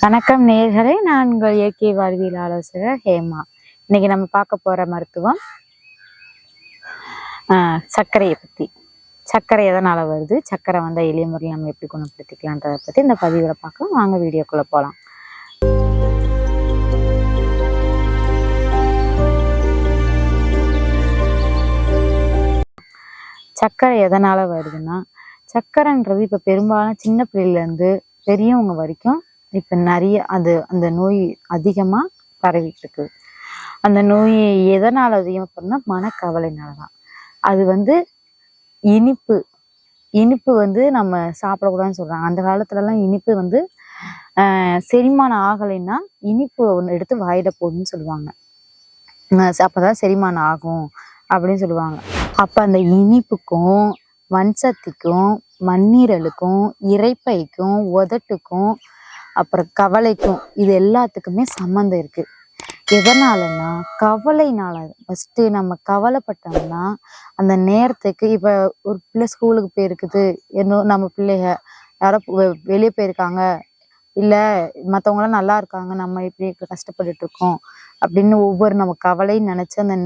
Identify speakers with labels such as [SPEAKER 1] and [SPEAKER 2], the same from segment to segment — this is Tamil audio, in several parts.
[SPEAKER 1] வணக்கம் நேயர்களே, நான் உங்கள் இயற்கை வாழ்வியல் ஆலோசகர் ஹேமா. இன்னைக்கு நம்ம பார்க்க போற மருத்துவம் சர்க்கரையை பத்தி. சர்க்கரை எதனால வருது, சர்க்கரை வந்தால் எளிய முறையில் நம்ம எப்படி குணப்படுத்திக்கலான்றதை பத்தி இந்த பதிவுகளை பார்க்கலாம். வாங்க வீடியோக்குள்ள போகலாம். சர்க்கரை எதனால வருதுன்னா, சர்க்கரைன்றது இப்போ பெரும்பாலும் சின்ன பிள்ளையிலேருந்து பெரியவங்க வரைக்கும் இப்போ நிறைய அந்த நோய் அதிகமாக பரவிட்டு இருக்கு. அந்த நோய் எதனால் அதிகமாக பண்ணால் மனக்கவலைனால தான். அது இனிப்பு நம்ம சாப்பிடக்கூடாதுன்னு சொல்கிறாங்க. அந்த காலத்துலலாம் இனிப்பு செரிமானம் ஆகலைன்னா இனிப்பு ஒன்று எடுத்து வாயில போடுன்னு சொல்லுவாங்க. அப்போதான் செரிமானம் ஆகும் அப்படின்னு சொல்லுவாங்க. அப்போ அந்த இனிப்புக்கும் வன்சத்திக்கும் மண்ணீரலுக்கும் இரைப்பைக்கும் உதட்டுக்கும் அப்புறம் கவலைக்கும் இது எல்லாத்துக்குமே சம்மந்தம் இருக்கு. எதனாலன்னா கவலைனால. ஃபர்ஸ்ட் நம்ம கவலைப்பட்டோம்னா அந்த நேரத்துக்கு இப்ப ஒரு பிள்ளை ஸ்கூலுக்கு போயிருக்குது, இன்னும் நம்ம பிள்ளைங்க யாரோ வெளியே போயிருக்காங்க, இல்ல மற்றவங்களாம் நல்லா இருக்காங்க, நம்ம இப்படி கஷ்டப்பட்டுட்டு இருக்கோம் அப்படின்னு ஒவ்வொரு நம்ம கவலைன்னு நினைச்சு அந்த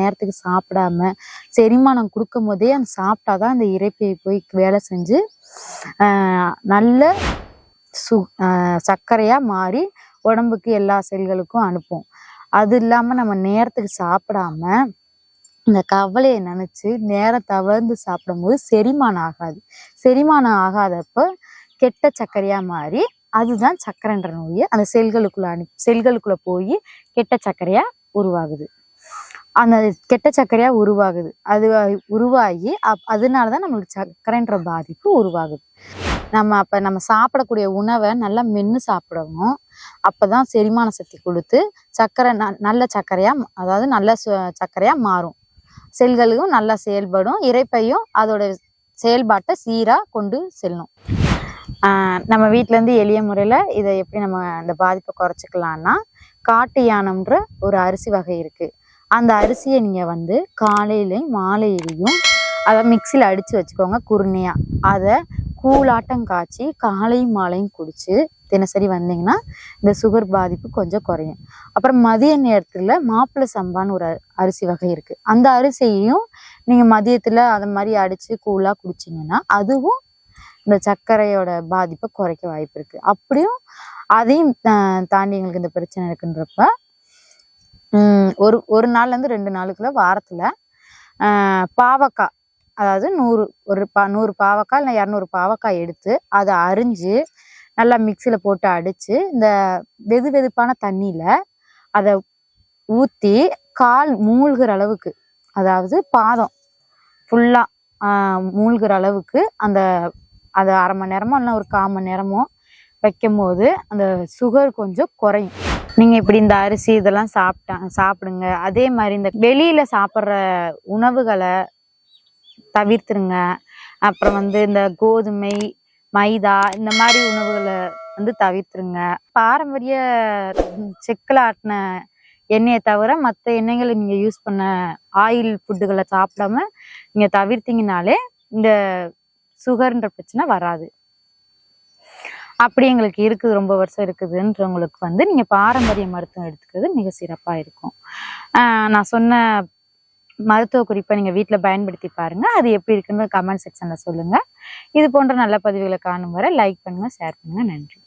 [SPEAKER 1] நேரத்துக்கு சாப்பிடாம செரிமானம் கொடுக்கும் போதே அந்த சாப்பிட்டாதான் அந்த இரைப்பை போய் வேலை செஞ்சு நல்ல சர்க்கரையா மாறி உடம்புக்கு எல்லா செல்களுக்கும் அனுப்பும். அது இல்லாம நம்ம நேரத்துக்கு சாப்பிடாம இந்த கவலையை நினைச்சு நேரம் தவறுந்து சாப்பிடும் போது செரிமானம் ஆகாது. செரிமானம் ஆகாதப்ப கெட்ட சர்க்கரையா மாறி அதுதான் சர்க்கரைன்ற நோய் அந்த செல்களுக்குள்ள போய் கெட்ட சர்க்கரையா உருவாகுது. அந்த கெட்ட சர்க்கரையா உருவாகுது. அது உருவாகி அதனாலதான் நம்மளுக்கு சர்க்கரைன்ற பாதிப்பு உருவாகுது. நம்ம சாப்பிடக்கூடிய உணவை நல்லா மென்று சாப்பிடணும். அப்பதான் செரிமான சக்தி கொடுத்து சர்க்கரை நல்ல சர்க்கரையா, அதாவது நல்ல சர்க்கரையா மாறும். செல்களும் நல்லா செயல்படும், இரைப்பையும் அதோட செயல்பாட்டை சீரா கொண்டு செல்லும். நம்ம வீட்டுல இருந்து எளிய முறையில இதை எப்படி நம்ம அந்த பாதிப்பை குறைச்சிக்கலாம்னா, காட்டு யானம்ன்ற ஒரு அரிசி வகை இருக்கு. அந்த அரிசியை நீங்க காலையிலையும் மாலையிலையும் அதை மிக்சியில் அடிச்சு வச்சுக்கோங்க குருணையா. அதை கூழாட்டம் காய்ச்சி காலையும் மாலையும் குடிச்சு தினசரி வந்தீங்கன்னா இந்த சுகர் பாதிப்பு கொஞ்சம் குறையும். அப்புறம் மதிய நேரத்துல மாப்பிள்ளை சம்பான்னு ஒரு அரிசி வகை இருக்கு. அந்த அரிசியையும் நீங்க மதியத்துல அதை மாதிரி அடிச்சு கூழா குடிச்சிங்கன்னா அதுவும் இந்த சர்க்கரையோட பாதிப்பை குறைக்க வாய்ப்பு இருக்கு. அப்படியும் அதையும் தாண்டி எங்களுக்கு இந்த பிரச்சனை இருக்குன்றப்ப ஒரு நாள்ல இருந்து 2 நாளுக்குள்ள வாரத்துல பாவக்காய், அதாவது 100 பாவக்காய் இல்லை 200 பாவக்காய் எடுத்து அதை அரிஞ்சு நல்லா மிக்சியில போட்டு அடிச்சு இந்த வெதுப்பான தண்ணியில அதை ஊத்தி கால் மூழ்கிற அளவுக்கு, அதாவது பாதம் ஃபுல்லா மூழ்கிற அளவுக்கு அதை அரை மணி நேரமோ இல்லை ஒரு 1/4 மணி நேரமோ வைக்கும் போது அந்த சுகர் கொஞ்சம் குறையும். நீங்க இப்படி இந்த அரிசி இதெல்லாம் சாப்பிடுங்க. அதே மாதிரி இந்த வெளியில சாப்பிட்ற உணவுகளை தவிர்த்துருங்க. அப்புறம் இந்த கோதுமை, மைதா இந்த மாதிரி உணவுகளை தவிர்த்துருங்க. பாரம்பரிய செக்கில் ஆட்டின எண்ணெயை தவிர மற்ற எண்ணெய்களை நீங்க யூஸ் பண்ண ஆயில் ஃபுட்டுகளை சாப்பிடாம நீங்க தவிர்த்தீங்கனாலே இந்த சுகர்ன்ற பிரச்சனை வராது. அப்படி எங்களுக்கு இருக்குது, ரொம்ப வருஷம் இருக்குதுன்றவங்களுக்கு நீங்க பாரம்பரிய மருத்துவம் எடுத்துக்கிறது மிக சிறப்பா இருக்கும். நான் சொன்ன மருத்துவ குறிப்பை நீங்க வீட்டுல பயன்படுத்தி பாருங்க. அது எப்படி இருக்குன்னு கமெண்ட் செக்ஷன்ல சொல்லுங்க. இது போன்ற நல்ல பதிவுகளை காணும் வரை லைக் பண்ணுங்க, ஷேர் பண்ணுங்க. நன்றி.